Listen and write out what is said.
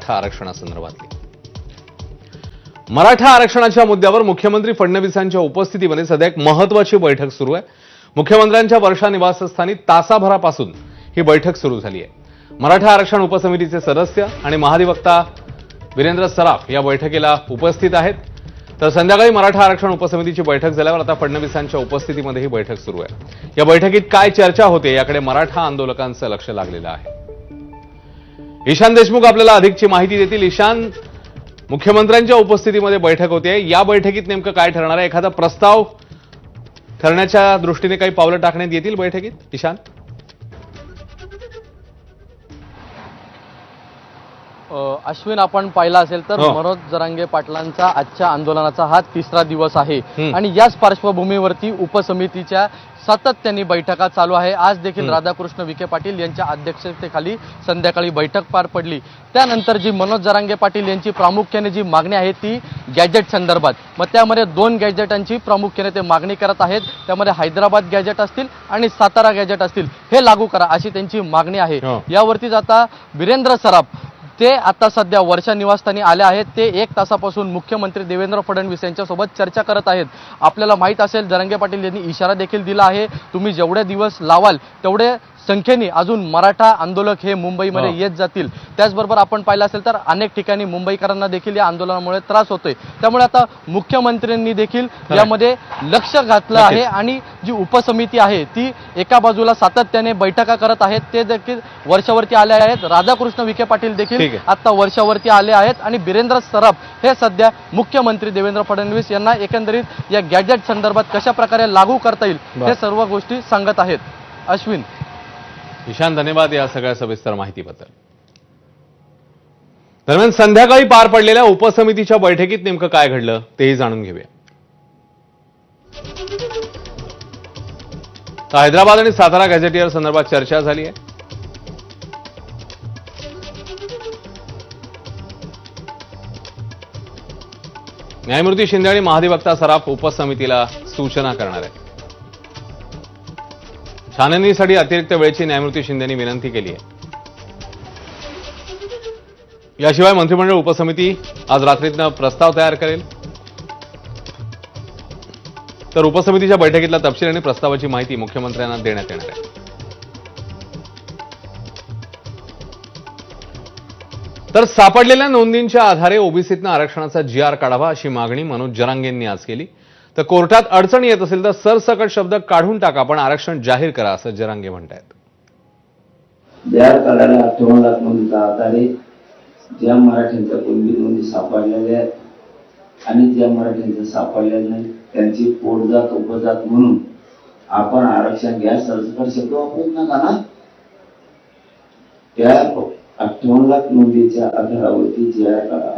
मराठा आरक्षणासंदर्भातली। मराठा आरक्षणाच्या मुद्द्यावर मुख्यमंत्री फडणवीसांच्या उपस्थितीमध्ये सध्या एक महत्त्वाची बैठक सुरू आहे। मुख्यमंत्र्यांच्या वर्षा निवासस्थानी तासाभरापासून ही बैठक सुरू झाली आहे। मराठा आरक्षण उपसमितीचे सदस्य आणि महाधिवक्ता वीरेंद्र सराफ या बैठकीला उपस्थित आहेत। तर संध्याकाळी मराठा आरक्षण उपसमितीची बैठक झाल्यावर आता फडणवीसांच्या उपस्थितीमध्ये ही बैठक सुरू आहे। या बैठकीत काय चर्चा होते याकडे मराठा आंदोलकांचं लक्ष लागलेलं आहे। ईशान देशमुख आपल्याला अधिकची माहिती देतील। ईशान, मुख्यमंत्र्यांच्या उपस्थितीमध्ये बैठक होते, या बैठकीत नेमकं काय ठरणार आहे? एखादा प्रस्ताव ठरण्याच्या दृष्टीने काही पावलं टाकण्यात येतील बैठकीत? ईशान, अश्विन, आपण पाहिला असेल तर मनोज जरांगे पाटलांचा आजच्या आंदोलनाचा हा तिसरा दिवस आहे आणि याच पार्श्वभूमीवरती उपसमितीच्या सातत्याने बैठका चालू आहे। आज देखील राधाकृष्ण विखे पाटील यांच्या अध्यक्षतेखाली संध्याकाळी बैठक पार पडली। त्यानंतर जी मनोज जरांगे पाटील यांची प्रामुख्याने जी मागणी आहे ती गॅजेट संदर्भात, मग त्यामध्ये 2 गॅजेटांची प्रामुख्याने ते मागणी करत आहेत। त्यामध्ये हैदराबाद गॅजेट असतील आणि सातारा गॅजेट असतील, हे लागू करा अशी त्यांची मागणी आहे। यावरतीच आता वीरेंद्र सराफ ते आता सध्या वर्षा निवासस्थानी आले आहेत। ते 1 तासापासून मुख्यमंत्री देवेंद्र फडणवीस यांच्यासोबत चर्चा करत आहेत। आपल्याला माहित असेल जरांगे पाटील यांनी इशारा देखील दिला आहे, तुम्ही जेवढे दिवस लावाल तेवढे संख्येने अजून मराठा आंदोलक हे मुंबईमध्ये येत जातील। त्याचबरोबर आपण पाहिलं असेल तर अनेक ठिकाणी मुंबईकरांना देखील या आंदोलनामुळे त्रास होतोय। त्यामुळे आता मुख्यमंत्र्यांनी देखील यामध्ये लक्ष घातलं आहे आणि जी उपसमिती आहे ती एका बाजूला सातत्याने बैठका करत आहेत। ते देखील वर्षावरती आले आहेत। राधाकृष्ण विखे पाटील देखील आता वर्षावरती आले आहेत आणि वीरेंद्र सराफ हे सध्या मुख्यमंत्री देवेंद्र फडणवीस यांना एकंदरीत या गॅजेट संदर्भात कशा प्रकारे लागू करता येईल हे सर्व गोष्टी सांगत आहेत। अश्विन, ईशान, धन्यवाद या सगळ्या सविस्तर माहितीबद्दल। दरम्यान संध्याकाळी पार पडलेल्या उपसमितीच्या बैठकीत नेमकं काय घडलं तेही जाणून घेऊया। तर हैदराबाद आणि सातारा गॅझेटियर संदर्भात चर्चा झाली आहे। न्यायमूर्ती शिंदे आणि महाधिवक्ता सराफ उपसमितीला सूचना करणार आहे। छाननीसाठी अतिरिक्त वेळेची न्यायमूर्ती शिंदेंनी विनंती केली आहे। याशिवाय मंत्रिमंडळ उपसमिती आज रात्रीतनं प्रस्ताव तयार करेल। तर उपसमितीच्या बैठकीतला तपशील आणि प्रस्तावाची माहिती मुख्यमंत्र्यांना देण्यात येणार आहे। तर सापडलेल्या नोंदींच्या आधारे ओबीसीतनं आरक्षणाचा GR काढावा अशी मागणी मनोज जरांगेंनी आज केली। तर कोर्टात अडचण येत असेल तर सरसकट शब्द काढून टाका, पण आरक्षण जाहीर करा असं जरांगे म्हणतायत। GR काढायला 58 लाख नोंदीच्या आधारे ज्या मराठ्यांच्या कुणबी नोंदी सापडलेल्या आहेत आणि ज्या मराठ्यांच्या सापडलेल्या नाही त्यांची पोटजात उपजात म्हणून आपण आरक्षण घ्या, सरसकट शब्द वापरू नका ना। त्या 58 लाख नोंदीच्या आधारावरती GR काढा।